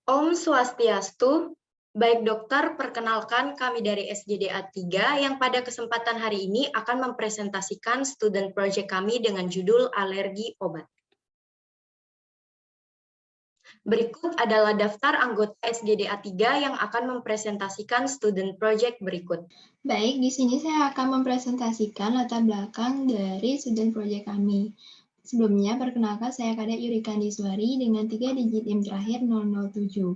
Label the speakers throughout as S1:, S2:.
S1: Om Swastiastu, baik dokter, perkenalkan kami dari SGDA 3 yang pada kesempatan hari ini akan mempresentasikan student project kami dengan judul alergi obat. Berikut adalah daftar anggota SGDA 3 yang akan mempresentasikan student project berikut.
S2: Baik, di sini saya akan mempresentasikan latar belakang dari student project kami. Sebelumnya, perkenalkan saya Kadek Yurika Diswari dengan 3 digit NIM terakhir 007.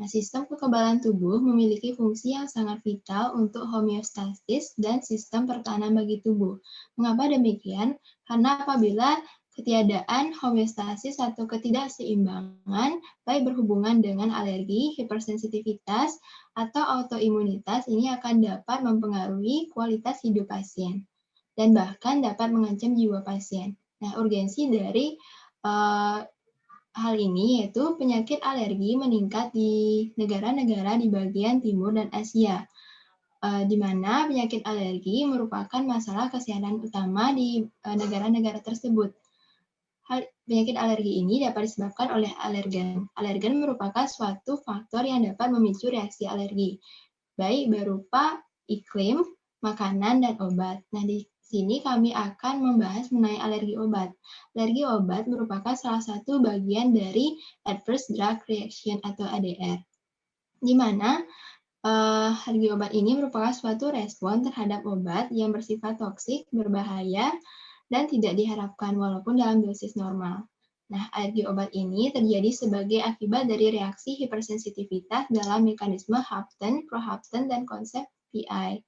S2: Nah, sistem kekebalan tubuh memiliki fungsi yang sangat vital untuk homeostasis dan sistem pertahanan bagi tubuh. Mengapa demikian? Karena apabila ketiadaan homeostasis atau ketidakseimbangan, baik berhubungan dengan alergi, hipersensitivitas, atau autoimunitas, ini akan dapat mempengaruhi kualitas hidup pasien dan bahkan dapat mengancam jiwa pasien. Nah, urgensi dari hal ini yaitu penyakit alergi meningkat di negara-negara di bagian timur dan Asia, di mana penyakit alergi merupakan masalah kesehatan utama di negara-negara tersebut. Penyakit alergi ini dapat disebabkan oleh alergen. Alergen merupakan suatu faktor yang dapat memicu reaksi alergi, baik berupa iklim, makanan, dan obat. Nah, di sini kami akan membahas mengenai alergi obat. Alergi obat merupakan salah satu bagian dari adverse drug reaction atau ADR, di mana alergi obat ini merupakan suatu respon terhadap obat yang bersifat toksik, berbahaya, dan tidak diharapkan walaupun dalam dosis normal. Nah, alergi obat ini terjadi sebagai akibat dari reaksi hipersensitivitas dalam mekanisme Hampton, Pro-Hampton, dan konsep PI.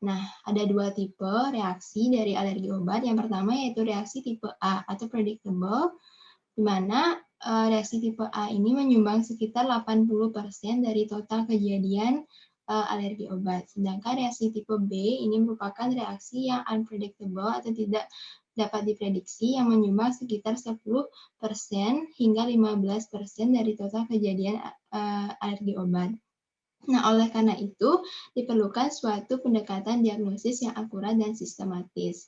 S2: Nah, ada dua tipe reaksi dari alergi obat. Yang pertama yaitu reaksi tipe A atau predictable, di mana reaksi tipe A ini menyumbang sekitar 80% dari total kejadian alergi obat. Sedangkan reaksi tipe B ini merupakan reaksi yang unpredictable atau tidak dapat diprediksi yang menyumbang sekitar 10% hingga 15% dari total kejadian alergi obat. Nah, oleh karena itu, diperlukan suatu pendekatan diagnosis yang akurat dan sistematis.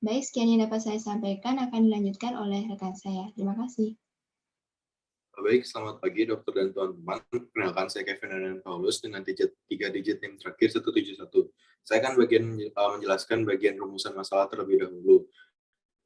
S2: Baik, sekian yang dapat saya sampaikan, akan dilanjutkan oleh rekan saya. Terima kasih.
S3: Baik, selamat pagi dokter dan teman-teman. Perkenalkan saya Kevin Anan Paulus dengan 3 digit NIM terakhir 171. Saya akan menjelaskan bagian rumusan masalah terlebih dahulu.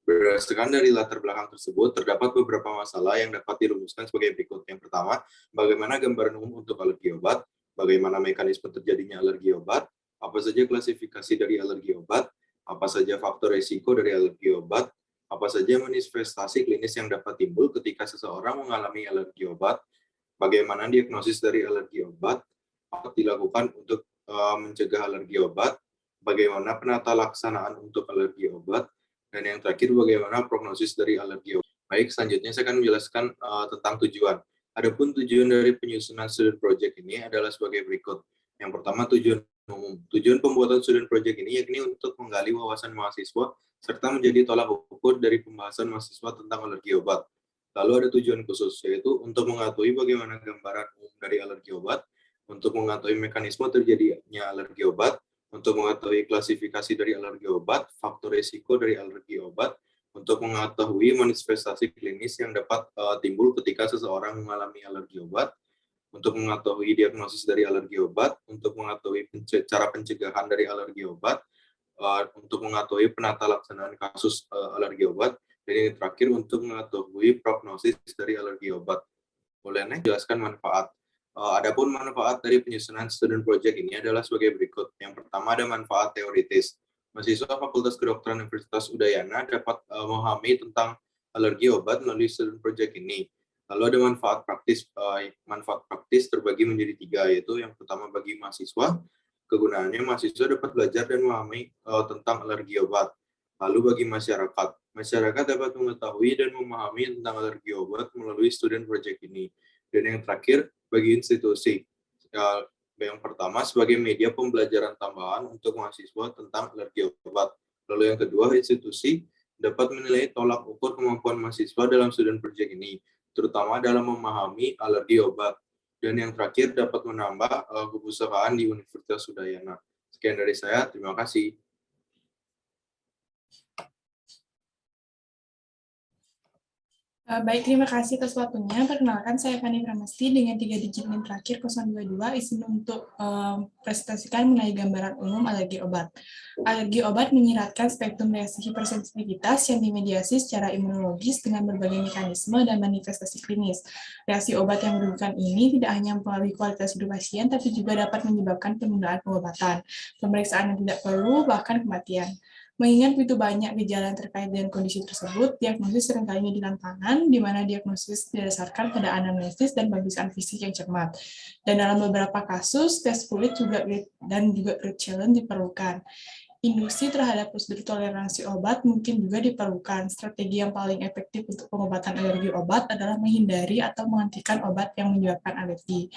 S3: Berdasarkan dari latar belakang tersebut, terdapat beberapa masalah yang dapat dirumuskan sebagai berikut. Yang pertama, bagaimana gambaran umum untuk alergi obat, bagaimana mekanisme terjadinya alergi obat, apa saja klasifikasi dari alergi obat, apa saja faktor risiko dari alergi obat, apa saja manifestasi klinis yang dapat timbul ketika seseorang mengalami alergi obat, bagaimana diagnosis dari alergi obat, apa dilakukan untuk mencegah alergi obat, bagaimana penata laksanaan untuk alergi obat, dan yang terakhir bagaimana prognosis dari alergi obat. Baik, selanjutnya saya akan menjelaskan tentang tujuan. Adapun tujuan dari penyusunan student project ini adalah sebagai berikut. Yang pertama, tujuan umum. Tujuan pembuatan student project ini yakni untuk menggali wawasan mahasiswa serta menjadi tolak ukur dari pembahasan mahasiswa tentang alergi obat. Lalu ada tujuan khusus, yaitu untuk mengetahui bagaimana gambaran umum dari alergi obat, untuk mengetahui mekanisme terjadinya alergi obat, untuk mengetahui klasifikasi dari alergi obat, faktor risiko dari alergi obat, untuk mengetahui manifestasi klinis yang dapat timbul ketika seseorang mengalami alergi obat, untuk mengetahui diagnosis dari alergi obat, untuk mengetahui cara pencegahan dari alergi obat, untuk mengetahui penata laksanaan kasus alergi obat, dan yang terakhir untuk mengetahui prognosis dari alergi obat. Boleh jelaskan manfaat. Adapun manfaat dari penyusunan student project ini adalah sebagai berikut. Yang pertama ada manfaat teoritis. Mahasiswa Fakultas Kedokteran Universitas Udayana dapat memahami tentang alergi obat melalui student project ini. Lalu ada manfaat praktis terbagi menjadi 3, yaitu yang pertama bagi mahasiswa, kegunaannya mahasiswa dapat belajar dan memahami tentang alergi obat. Lalu bagi masyarakat, masyarakat dapat mengetahui dan memahami tentang alergi obat melalui student project ini. Dan yang terakhir, bagi institusi. Yang pertama, sebagai media pembelajaran tambahan untuk mahasiswa tentang alergi obat. Lalu yang kedua, institusi dapat menilai tolak ukur kemampuan mahasiswa dalam student project ini, terutama dalam memahami alergi obat. Dan yang terakhir, dapat menambah kepustakaan di Universitas Udayana. Sekian dari saya, terima kasih.
S4: Baik, terima kasih atas waktunya. Perkenalkan, saya Fani Pramesti dengan 3 digit NIM terakhir 022, izin untuk presentasikan mengenai gambaran umum alergi obat. Alergi obat menyiratkan spektrum reaksi hipersensitivitas yang dimediasi secara imunologis dengan berbagai mekanisme dan manifestasi klinis. Reaksi obat yang merugikan ini tidak hanya mempengaruhi kualitas hidup pasien, tapi juga dapat menyebabkan penundaan pengobatan, pemeriksaan yang tidak perlu, bahkan kematian. Mengingat begitu banyak gejala yang terkait dengan kondisi tersebut, diagnosis seringkali menjadi tantangan, di mana diagnosis didasarkan pada anamnesis dan pemeriksaan fisik yang cermat. Dan dalam beberapa kasus, tes kulit juga great challenge diperlukan. Induksi terhadap prosedur toleransi obat mungkin juga diperlukan. Strategi yang paling efektif untuk pengobatan alergi obat adalah menghindari atau menghentikan obat yang menyebabkan alergi.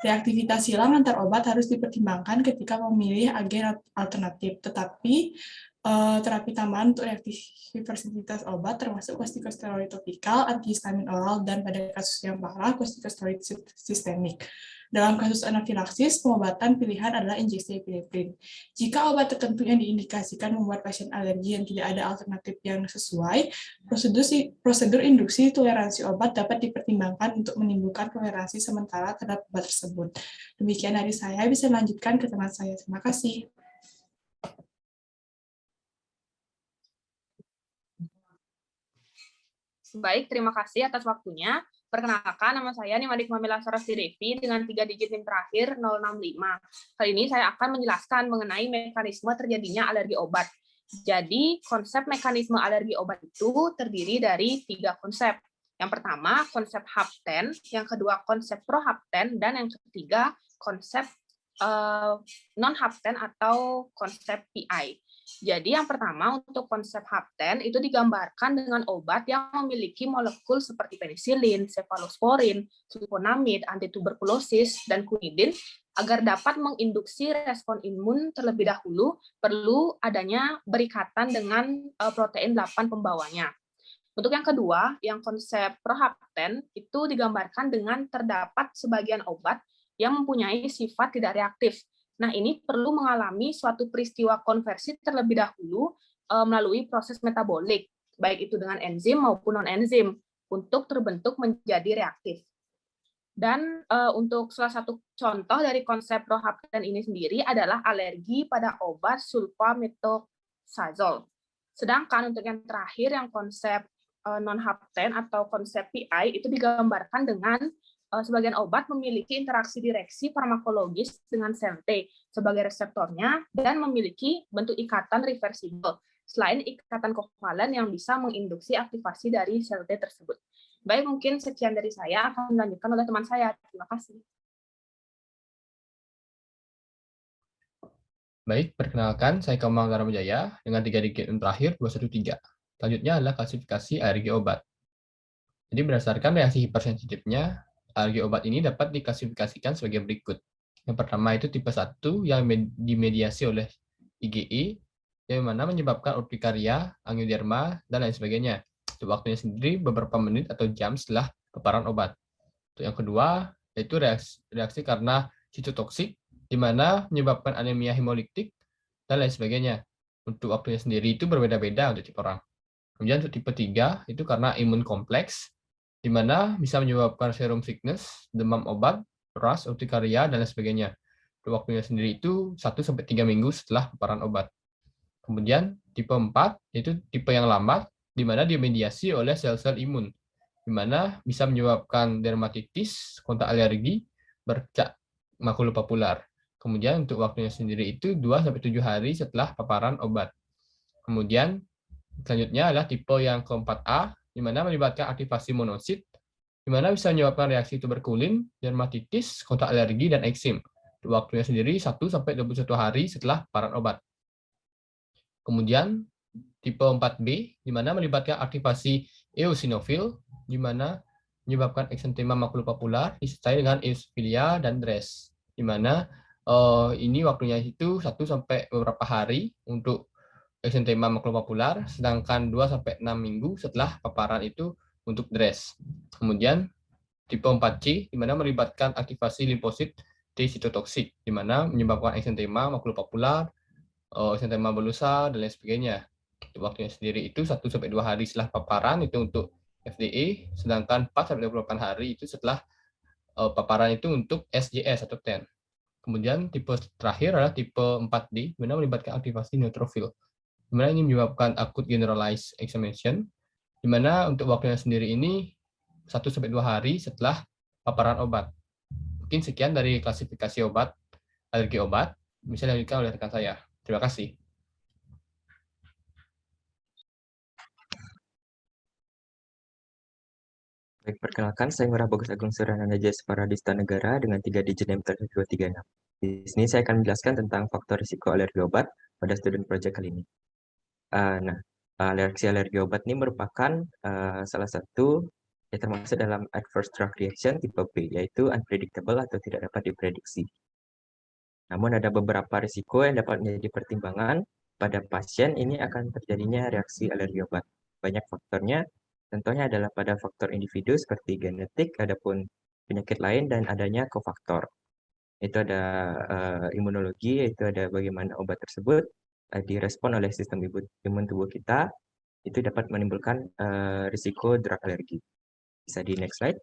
S4: Reaktivitas silang antar obat harus dipertimbangkan ketika memilih agen alternatif, tetapi terapi tambahan untuk reaksi hipersensitivitas obat termasuk kortikosteroid topikal, antihistamin oral, dan pada kasus yang parah, kortikosteroid sistemik. Dalam kasus anafilaksis, pengobatan pilihan adalah injeksi epinefrin. Jika obat tertentu yang diindikasikan membuat pasien alergi yang tidak ada alternatif yang sesuai, prosedur induksi toleransi obat dapat dipertimbangkan untuk menimbulkan toleransi sementara terhadap obat tersebut. Demikian dari saya, bisa melanjutkan ke teman saya. Terima kasih.
S5: Baik, terima kasih atas waktunya. Perkenalkan, nama saya Nimadik Mamila Sarasti Devi dengan 3 digit NIM terakhir 065. Kali ini saya akan menjelaskan mengenai mekanisme terjadinya alergi obat. Jadi, konsep mekanisme alergi obat itu terdiri dari 3 konsep. Yang pertama, konsep hapten, yang kedua, konsep prohapten, dan yang ketiga, konsep non-hapten atau konsep PI. Jadi yang pertama untuk konsep hapten itu digambarkan dengan obat yang memiliki molekul seperti penisilin, cefalosporin, sulfonamid, antituberkulosis, dan kunidin agar dapat menginduksi respon imun terlebih dahulu perlu adanya berikatan dengan protein 8 pembawanya. Untuk yang kedua, yang konsep prohapten itu digambarkan dengan terdapat sebagian obat yang mempunyai sifat tidak reaktif. Nah, ini perlu mengalami suatu peristiwa konversi terlebih dahulu melalui proses metabolik, baik itu dengan enzim maupun non-enzim, untuk terbentuk menjadi reaktif. Dan untuk salah satu contoh dari konsep prohapten ini sendiri adalah alergi pada obat sulfamethoxazole. Sedangkan untuk yang terakhir, yang konsep non-hapten atau konsep PI, itu digambarkan dengan sebagian obat memiliki interaksi direksi farmakologis dengan sel T sebagai reseptornya dan memiliki bentuk ikatan reversibel, selain ikatan kovalen yang bisa menginduksi aktivasi dari sel T tersebut. Baik, mungkin sekian dari saya, akan dilanjutkan oleh teman saya. Terima kasih.
S6: Baik, perkenalkan, saya Kemang Garamjaya dengan 3 digit NIM terakhir 213. Selanjutnya adalah klasifikasi alergi obat. Jadi berdasarkan reaksi hipersensitifnya, alergi obat ini dapat diklasifikasikan sebagai berikut. Yang pertama itu tipe 1 yang dimediasi oleh IgE, yang mana menyebabkan urtikaria, angioderma, dan lain sebagainya. Untuk waktunya sendiri beberapa menit atau jam setelah paparan obat. Untuk yang kedua, yaitu reaksi karena sitotoksik, di mana menyebabkan anemia hemoliktik, dan lain sebagainya. Untuk waktunya sendiri itu berbeda-beda untuk tipe orang. Kemudian untuk tipe 3, itu karena imun kompleks, di mana bisa menyebabkan serum sickness, demam obat, ras, urtikaria, dan lain sebagainya. Waktunya sendiri itu 1-3 minggu setelah paparan obat. Kemudian tipe 4, yaitu tipe yang lambat, di mana dimediasi oleh sel-sel imun, di mana bisa menyebabkan dermatitis, kontak alergi, bercak makulopapular. Kemudian untuk waktunya sendiri itu 2-7 hari setelah paparan obat. Kemudian selanjutnya adalah tipe yang ke-4A, di mana melibatkan aktivasi monosit, di mana bisa menyebabkan reaksi tuberkulin, dermatitis, kontak alergi, dan eksim. Waktunya sendiri 1-21 hari setelah paparan obat. Kemudian tipe 4B, di mana melibatkan aktivasi eosinofil, di mana menyebabkan eksantema makulopapular, disertai dengan eosinofilia dan DRESS, di mana ini waktunya itu 1 beberapa hari untuk eksantema makulopapular, sedangkan 2-6 minggu setelah paparan itu untuk DRESS. Kemudian tipe 4C, di mana melibatkan aktivasi limfosit T sitotoksik, di mana menyebabkan eksantema makulopapular, eksantema bullosa, dan lain sebagainya. Waktunya sendiri itu 1-2 hari setelah paparan itu untuk FDE, sedangkan 4-28 hari itu setelah paparan itu untuk SJS atau TEN. Kemudian tipe terakhir adalah tipe 4D, di mana melibatkan aktivasi neutrofil, di mana ini menyebabkan acute generalized examination, di mana untuk waktunya sendiri ini 1-2 hari setelah paparan obat. Mungkin sekian dari klasifikasi obat, alergi obat, bisa dilanjutkan oleh rekan saya. Terima kasih.
S7: Baik, perkenalkan, saya Ngurah Bagus Agung Surananda Paradista Negara dengan 3 digit NIM 236. Di sini saya akan menjelaskan tentang faktor risiko alergi obat pada student project kali ini. Reaksi alergi obat ini merupakan salah satu yang termasuk dalam adverse drug reaction tipe B, yaitu unpredictable atau tidak dapat diprediksi. Namun ada beberapa risiko yang dapat menjadi pertimbangan pada pasien ini akan terjadinya reaksi alergi obat. Banyak faktornya, contohnya adalah pada faktor individu seperti genetik, adapun penyakit lain dan adanya kofaktor. Itu ada imunologi, yaitu ada bagaimana obat tersebut direspon oleh sistem imun tubuh kita, itu dapat menimbulkan risiko drug alergi. Bisa di next slide.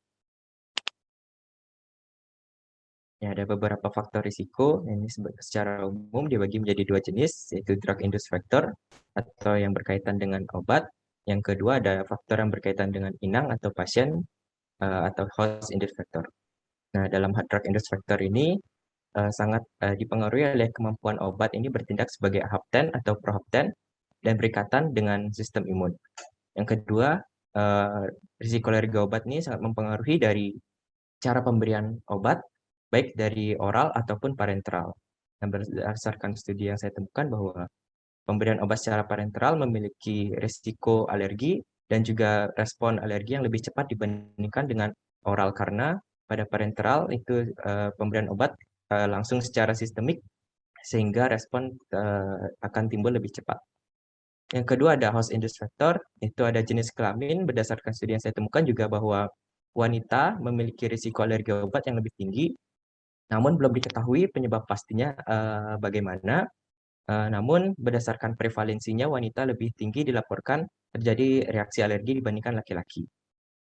S7: Ya, ada beberapa faktor risiko, ini secara umum dibagi menjadi 2 jenis, yaitu drug-induced factor atau yang berkaitan dengan obat. Yang kedua ada faktor yang berkaitan dengan inang atau pasien atau host-induced factor. Nah, dalam drug-induced factor ini sangat dipengaruhi oleh kemampuan obat ini bertindak sebagai hapten atau prohapten dan berikatan dengan sistem imun. Yang kedua, risiko alergi obat ini sangat mempengaruhi dari cara pemberian obat, baik dari oral ataupun parenteral. Dan berdasarkan studi yang saya temukan bahwa pemberian obat secara parenteral memiliki risiko alergi dan juga respon alergi yang lebih cepat dibandingkan dengan oral, karena pada parenteral itu pemberian obat langsung secara sistemik sehingga respon akan timbul lebih cepat. Yang kedua ada host-induced factor, itu ada jenis kelamin. Berdasarkan studi yang saya temukan juga bahwa wanita memiliki risiko alergi obat yang lebih tinggi, namun belum diketahui penyebab pastinya bagaimana. Namun berdasarkan prevalensinya wanita lebih tinggi dilaporkan terjadi reaksi alergi dibandingkan laki-laki.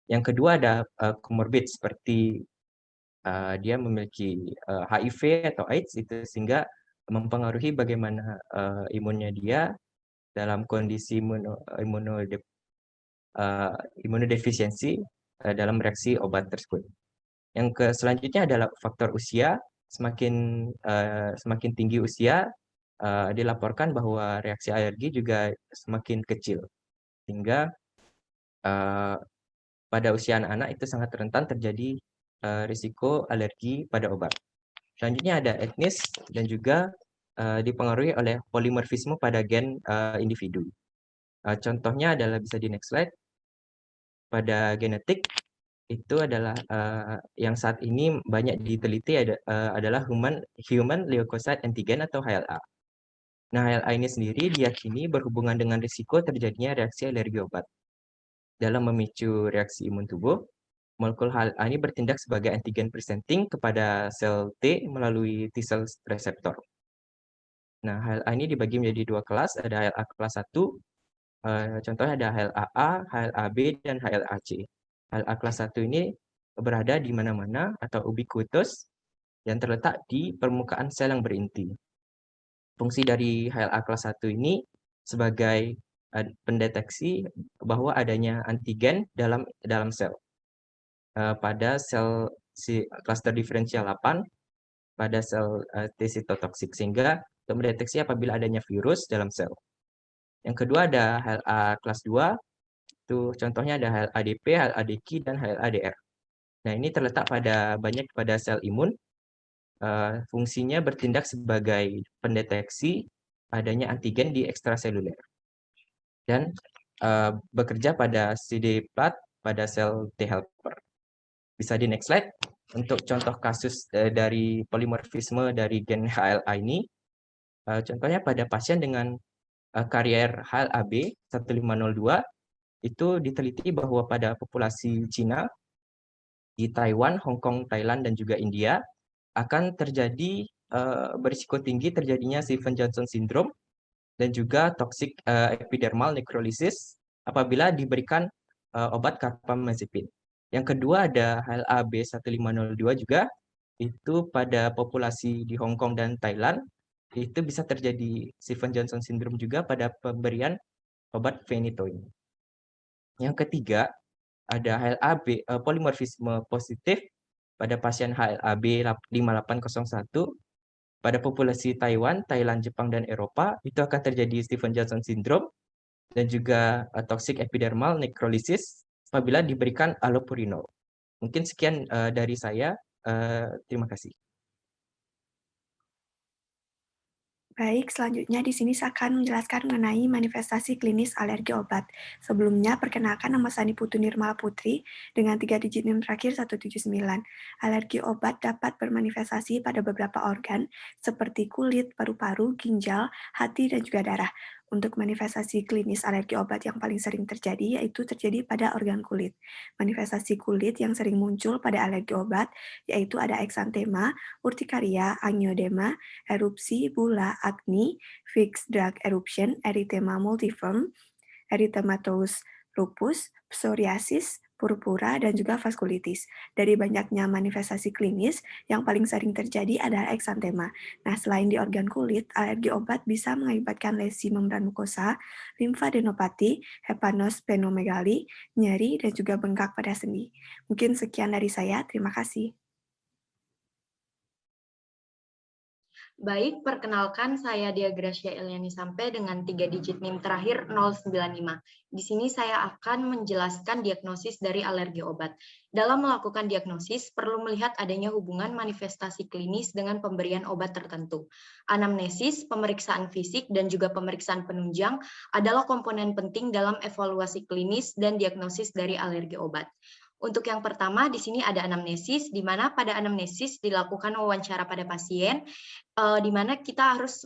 S7: Yang kedua ada comorbid seperti dia memiliki HIV atau AIDS, itu sehingga mempengaruhi bagaimana imunnya dia dalam kondisi imunodefisiensi dalam reaksi obat tersebut. Yang selanjutnya adalah faktor usia. Semakin tinggi usia, dilaporkan bahwa reaksi alergi juga semakin kecil, sehingga pada usia anak-anak itu sangat rentan terjadi risiko alergi pada obat. Selanjutnya ada etnis dan juga dipengaruhi oleh polimorfisme pada gen individu. Contohnya adalah bisa di next slide. Pada genetik itu adalah yang saat ini banyak diteliti adalah human leukocyte antigen atau HLA. Nah, HLA ini sendiri diyakini berhubungan dengan risiko terjadinya reaksi alergi obat. Dalam memicu reaksi imun tubuh, molekul HLA ini bertindak sebagai antigen presenting kepada sel T melalui T cell receptor. Nah, HLA ini dibagi menjadi 2 kelas, ada HLA kelas 1, contohnya ada HLA-A, HLA-B, dan HLA-C. HLA kelas 1 ini berada di mana-mana atau ubiquitous yang terletak di permukaan sel yang berinti. Fungsi dari HLA kelas 1 ini sebagai pendeteksi bahwa adanya antigen dalam sel. Pada sel cluster diferensial 8, pada sel T sitotoksik, sehingga untuk mendeteksi apabila adanya virus dalam sel. Yang kedua ada HLA kelas 2, itu contohnya ada HLA-DP, HLA-DQ, dan HLA-DR. Nah, ini terletak banyak pada sel imun, fungsinya bertindak sebagai pendeteksi adanya antigen di ekstraseluler. Dan bekerja pada CD-plat pada sel T helper. Bisa di next slide. Untuk contoh kasus dari polimorfisme dari gen HLA ini, contohnya pada pasien dengan karier HLA-B 1502, itu diteliti bahwa pada populasi Cina, di Taiwan, Hong Kong, Thailand, dan juga India, akan terjadi berisiko tinggi terjadinya Stevens-Johnson syndrome dan juga toxic epidermal necrolysis apabila diberikan obat carbamazepine. Yang kedua ada HLA-B 1502 juga, itu pada populasi di Hong Kong dan Thailand, itu bisa terjadi Stevens-Johnson syndrome juga pada pemberian obat phenytoin. Yang ketiga, ada HLA-B polimorfisme positif pada pasien HLA-B 5801 pada populasi Taiwan, Thailand, Jepang, dan Eropa, itu akan terjadi Stevens-Johnson syndrome dan juga toxic epidermal necrolysis apabila diberikan allopurinol. Mungkin sekian dari saya. Terima kasih.
S8: Baik, selanjutnya di sini saya akan menjelaskan mengenai manifestasi klinis alergi obat. Sebelumnya, perkenalkan nama Sani Putu Nirmala Putri dengan 3 digit NIM terakhir 179. Alergi obat dapat bermanifestasi pada beberapa organ seperti kulit, paru-paru, ginjal, hati, dan juga darah. Untuk manifestasi klinis alergi obat yang paling sering terjadi yaitu terjadi pada organ kulit. Manifestasi kulit yang sering muncul pada alergi obat yaitu ada eksantema, urtikaria, angiodema, erupsi, bula, acne, fixed drug eruption, erythema multiforme, erythematous lupus, psoriasis, purpura, dan juga vaskulitis. Dari banyaknya manifestasi klinis, yang paling sering terjadi adalah eksantema. Nah, selain di organ kulit, alergi obat bisa mengakibatkan lesi membran mukosa, limfadenopati, hepanosplenomegali, nyeri, dan juga bengkak pada sendi. Mungkin sekian dari saya, terima kasih.
S1: Baik, perkenalkan saya Dia Gracia Eliani Sampe dengan 3 digit NIM terakhir 095. Di sini saya akan menjelaskan diagnosis dari alergi obat. Dalam melakukan diagnosis, perlu melihat adanya hubungan manifestasi klinis dengan pemberian obat tertentu. Anamnesis, pemeriksaan fisik, dan juga pemeriksaan penunjang adalah komponen penting dalam evaluasi klinis dan diagnosis dari alergi obat. Untuk yang pertama, di sini ada anamnesis, di mana pada anamnesis dilakukan wawancara pada pasien, di mana kita harus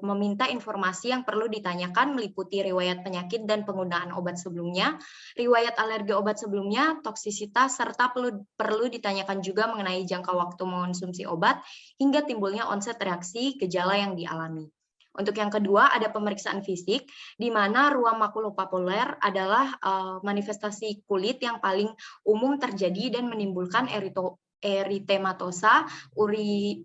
S1: meminta informasi yang perlu ditanyakan meliputi riwayat penyakit dan penggunaan obat sebelumnya, riwayat alergi obat sebelumnya, toksisitas, serta perlu ditanyakan juga mengenai jangka waktu mengonsumsi obat, hingga timbulnya onset reaksi gejala yang dialami. Untuk yang kedua, ada pemeriksaan fisik, di mana ruam makulopapuler adalah manifestasi kulit yang paling umum terjadi dan menimbulkan erythematosa,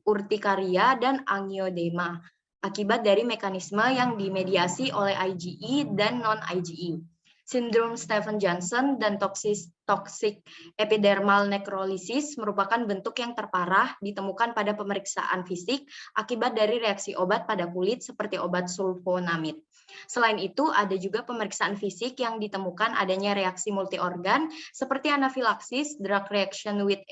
S1: urtikaria, dan angiodema akibat dari mekanisme yang dimediasi oleh IgE dan non-IgE. Sindrom Stevens-Johnson dan toxic epidermal necrolysis merupakan bentuk yang terparah ditemukan pada pemeriksaan fisik akibat dari reaksi obat pada kulit seperti obat sulfonamid. Selain itu, ada juga pemeriksaan fisik yang ditemukan adanya reaksi multiorgan seperti anafilaksis, drug reaction with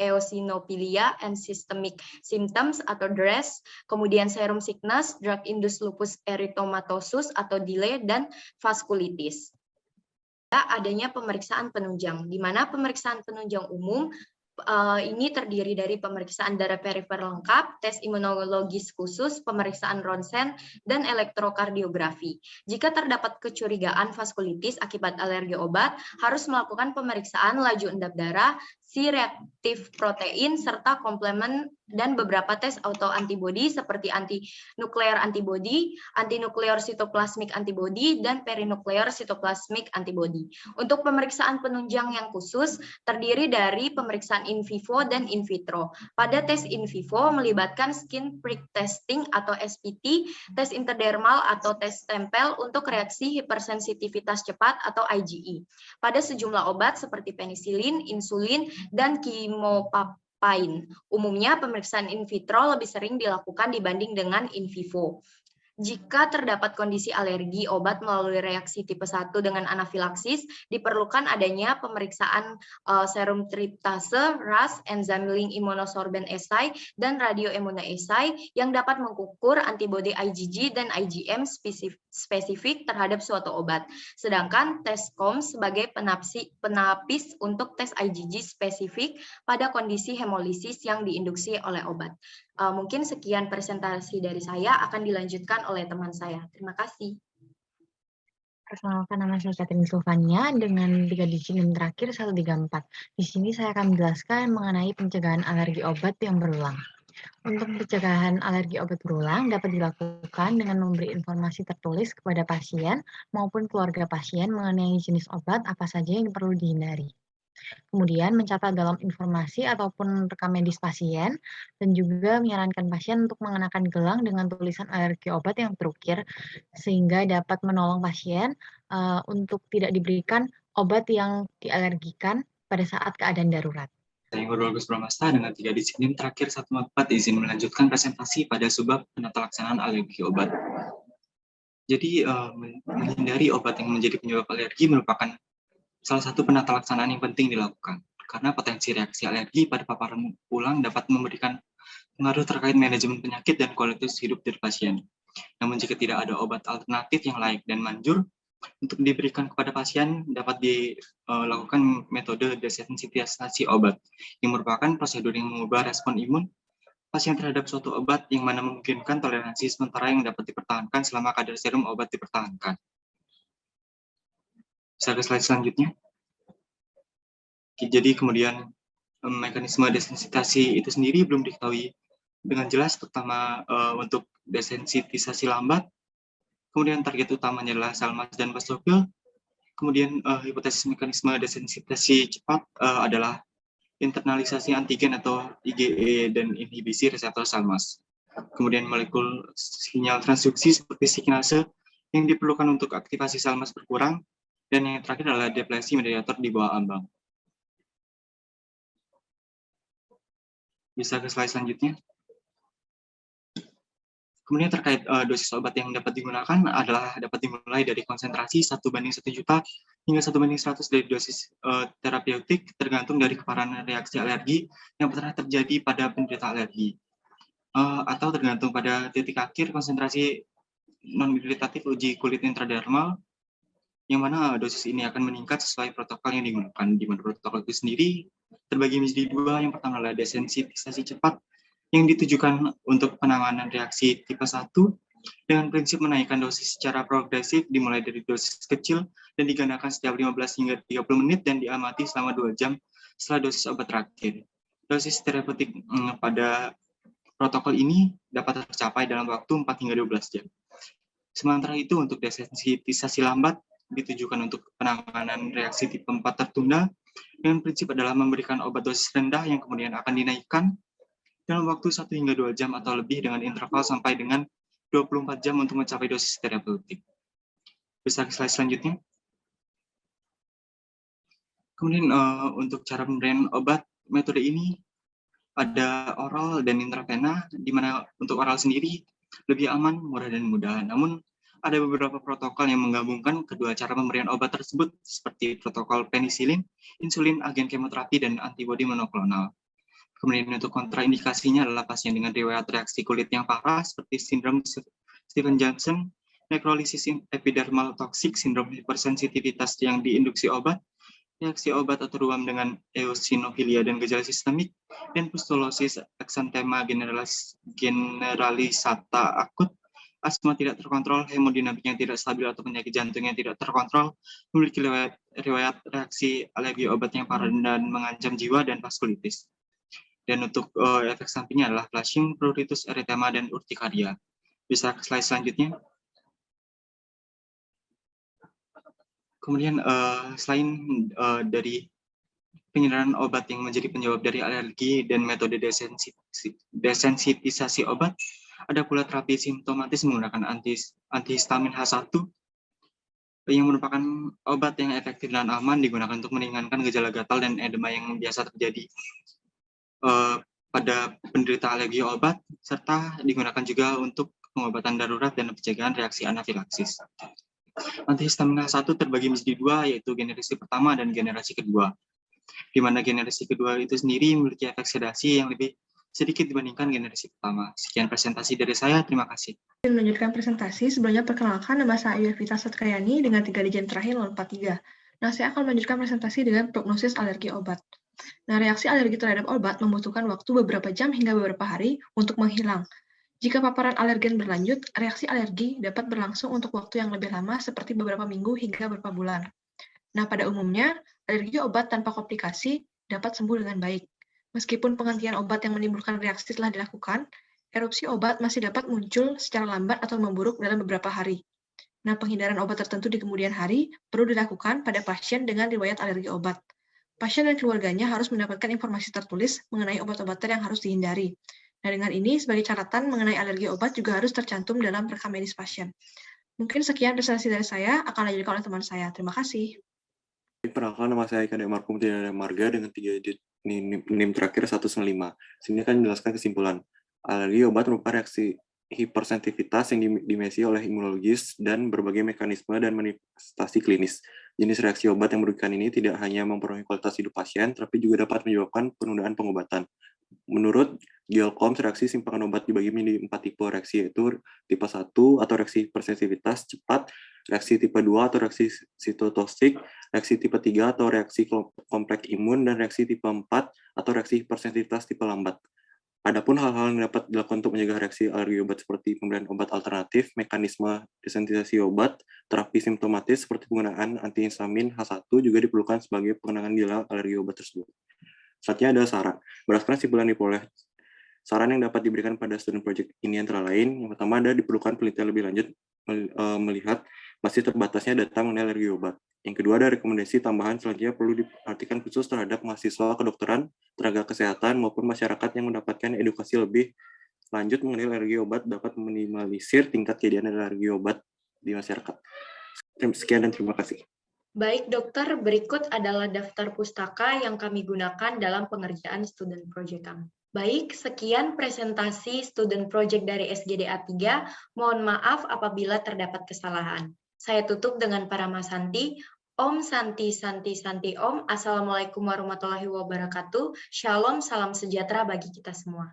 S1: eosinophilia and systemic symptoms atau DRESS, kemudian serum sickness, drug-induced lupus erythematosus atau delay, dan vaskulitis. Adanya pemeriksaan penunjang, di mana pemeriksaan penunjang umum ini terdiri dari pemeriksaan darah perifer lengkap, tes imunologis khusus, pemeriksaan ronsen, dan elektrokardiografi. Jika terdapat kecurigaan vaskulitis akibat alergi obat, harus melakukan pemeriksaan laju endap darah, C-reaktif protein, serta komplement dan beberapa tes autoantibody seperti anti-nuklear antibody, anti-nuklear sitoplasmik antibody, dan perinuklear sitoplasmik antibody. Untuk pemeriksaan penunjang yang khusus, terdiri dari pemeriksaan in vivo dan in vitro. Pada tes in vivo melibatkan skin prick testing atau SPT, tes interdermal atau tes tempel untuk reaksi hipersensitivitas cepat atau IgE. Pada sejumlah obat seperti penisilin, insulin, dan kemopapain. Umumnya pemeriksaan in vitro lebih sering dilakukan dibanding dengan in vivo. Jika terdapat kondisi alergi obat melalui reaksi tipe 1 dengan anafilaksis, diperlukan adanya pemeriksaan serum tryptase, RAS, enzim link immunosorbent assay, dan radioimmunoassay yang dapat mengukur antibodi IgG dan IgM spesifik terhadap suatu obat. Sedangkan tes COMS sebagai penapis untuk tes IgG spesifik pada kondisi hemolisis yang diinduksi oleh obat. Mungkin sekian presentasi dari saya, akan dilanjutkan oleh teman saya. Terima kasih.
S9: Perkenalkan, nama saya Catherine Sylvania dengan 3 digit NIM terakhir 134. Di sini saya akan menjelaskan mengenai pencegahan alergi obat yang berulang. Untuk pencegahan alergi obat berulang dapat dilakukan dengan memberi informasi tertulis kepada pasien maupun keluarga pasien mengenai jenis obat apa saja yang perlu dihindari. Kemudian mencatat dalam informasi ataupun rekam medis pasien dan juga menyarankan pasien untuk mengenakan gelang dengan tulisan alergi obat yang terukir sehingga dapat menolong pasien untuk tidak diberikan obat yang dialergikan pada saat keadaan darurat.
S10: Saya Guru Agus Pramasta dengan 3 disiplin terakhir 144 izin melanjutkan presentasi pada subbab penata laksanaan alergi obat. Jadi menghindari obat yang menjadi penyebab alergi merupakan salah satu penata laksanaan yang penting dilakukan karena potensi reaksi alergi pada paparan ulang dapat memberikan pengaruh terkait manajemen penyakit dan kualitas hidup dari pasien. Namun jika tidak ada obat alternatif yang layak dan manjur untuk diberikan kepada pasien, dapat dilakukan metode desensitisasi obat, yang merupakan prosedur yang mengubah respon imun pasien terhadap suatu obat yang mana memungkinkan toleransi sementara yang dapat dipertahankan selama kadar serum obat dipertahankan. Bisa ke slide selanjutnya. Jadi kemudian mekanisme desensitisasi itu sendiri belum diketahui dengan jelas, terutama untuk desensitisasi lambat. Kemudian target utamanya adalah Salmas dan Basophil. Kemudian hipotesis mekanisme desensitisasi cepat adalah internalisasi antigen atau IgE dan inhibisi reseptor Salmas. Kemudian molekul sinyal transduksi seperti signase yang diperlukan untuk aktivasi Salmas berkurang. Dan yang terakhir adalah deplesi mediator di bawah ambang. Bisa ke slide selanjutnya. Kemudian terkait dosis obat yang dapat digunakan adalah dapat dimulai dari konsentrasi 1:1 juta hingga 1:100 dari dosis terapeutik tergantung dari keparahan reaksi alergi yang pernah terjadi pada penderita alergi. Atau tergantung pada titik akhir konsentrasi non-iritatif uji kulit intradermal yang mana dosis ini akan meningkat sesuai protokol yang digunakan. Di mana protokol itu sendiri terbagi menjadi dua. Yang pertama adalah desensitisasi cepat yang ditujukan untuk penanganan reaksi tipe 1 dengan prinsip menaikkan dosis secara progresif dimulai dari dosis kecil dan digandakan setiap 15 hingga 30 menit dan diamati selama 2 jam setelah dosis obat terakhir. Dosis terapeutik pada protokol ini dapat tercapai dalam waktu 4 hingga 12 jam. Sementara itu untuk desensitisasi lambat ditujukan untuk penanganan reaksi tipe 4 tertunda dengan prinsip adalah memberikan obat dosis rendah yang kemudian akan dinaikkan dalam waktu 1 hingga 2 jam atau lebih dengan interval sampai dengan 24 jam untuk mencapai dosis terapeutik. Bisa ke slide selanjutnya. Kemudian untuk cara pemberian obat, metode ini ada oral dan intravena, di mana untuk oral sendiri lebih aman, murah, dan mudah. Namun ada beberapa protokol yang menggabungkan kedua cara pemberian obat tersebut seperti protokol penisilin, insulin, agen kemoterapi, dan antibodi monoklonal. Kemudian untuk kontraindikasinya adalah pasien dengan riwayat reaksi kulit yang parah seperti sindrom Stevens-Johnson, nekrolisis epidermal toksik, sindrom hipersensitivitas yang diinduksi obat, reaksi obat atau ruam dengan eosinofilia dan gejala sistemik, dan pustulosis exanthema generalisata akut, asma tidak terkontrol, hemodinamik yang tidak stabil atau penyakit jantung yang tidak terkontrol, memiliki riwayat reaksi alergi obat yang parah dan mengancam jiwa, dan vaskulitis. Dan untuk efek sampingnya adalah flushing, pruritus, eritema, dan urtikaria. Bisa ke slide selanjutnya. Kemudian selain dari penyedaran obat yang menjadi penyebab dari alergi dan metode desensitisasi obat, ada pula terapi simptomatis menggunakan antihistamin H1 yang merupakan obat yang efektif dan aman digunakan untuk meringankan gejala gatal dan edema yang biasa terjadi pada penderita alergi obat, serta digunakan juga untuk pengobatan darurat dan pencegahan reaksi anafilaksis. Antihistamin H1 terbagi menjadi 2, yaitu generasi pertama dan generasi kedua. Di mana generasi kedua itu sendiri memiliki efek sedasi yang lebih sedikit dibandingkan generasi pertama. Sekian presentasi dari saya, terima kasih.
S11: Melanjutkan presentasi, sebelumnya perkenalkan nama saya Yovita Satkayani dengan 3 digit terakhir 043. Nah, saya akan melanjutkan presentasi dengan prognosis alergi obat. Nah, reaksi alergi terhadap obat membutuhkan waktu beberapa jam hingga beberapa hari untuk menghilang. Jika paparan alergen berlanjut, reaksi alergi dapat berlangsung untuk waktu yang lebih lama seperti beberapa minggu hingga beberapa bulan. Nah, pada umumnya, alergi obat tanpa komplikasi dapat sembuh dengan baik. Meskipun penghentian obat yang menimbulkan reaksi telah dilakukan, erupsi obat masih dapat muncul secara lambat atau memburuk dalam beberapa hari. Nah, penghindaran obat tertentu di kemudian hari perlu dilakukan pada pasien dengan riwayat alergi obat. Pasien dan keluarganya harus mendapatkan informasi tertulis mengenai obat-obatan yang harus dihindari. Nah, dengan ini, sebagai catatan mengenai alergi obat juga harus tercantum dalam rekam medis pasien. Mungkin sekian presentasi dari saya, akan dilanjutkan oleh teman saya. Terima kasih.
S3: Perkenalkan, nama saya Eka Demarkum Tidak Marga dengan 3 digit NIM terakhir 195. Sini akan menjelaskan kesimpulan. Alergi obat merupakan reaksi hipersensitivitas yang dimediasi oleh imunologis dan berbagai mekanisme dan manifestasi klinis. Jenis reaksi obat yang merugikan ini tidak hanya mempengaruhi kualitas hidup pasien, tapi juga dapat menyebabkan penundaan pengobatan. Menurut Gielkoms, reaksi simpangan obat dibagi menjadi 4 tipe reaksi, yaitu tipe 1 atau reaksi hipersensitivitas cepat, reaksi tipe 2 atau reaksi sitotoksik, reaksi tipe 3 atau reaksi kompleks imun, dan reaksi tipe 4 atau reaksi hipersensitivitas tipe lambat. Adapun hal-hal yang dapat dilakukan untuk mencegah reaksi alergi obat seperti pemberian obat alternatif, mekanisme desensitisasi obat, terapi simptomatis seperti penggunaan antihistamin H1 juga diperlukan sebagai pengenangan gejala alergi obat tersebut. Selanjutnya ada saran. Berdasarkan kesimpulan diperoleh, saran yang dapat diberikan pada student project ini antara lain, yang pertama ada diperlukan penelitian lebih lanjut melihat masih terbatasnya data mengenai alergi obat. Yang kedua ada rekomendasi tambahan selanjutnya perlu diperhatikan khusus terhadap mahasiswa kedokteran, tenaga kesehatan, maupun masyarakat yang mendapatkan edukasi lebih lanjut mengenai alergi obat dapat meminimalisir tingkat kejadian alergi obat di masyarakat. Sekian dan terima kasih.
S1: Baik dokter, berikut adalah daftar pustaka yang kami gunakan dalam pengerjaan student project kami. Baik, sekian presentasi student project dari SGDA 3. Mohon maaf apabila terdapat kesalahan. Saya tutup dengan Paramasanti. Om Santi Santi Santi Om. Assalamualaikum warahmatullahi wabarakatuh. Shalom, salam sejahtera bagi kita semua.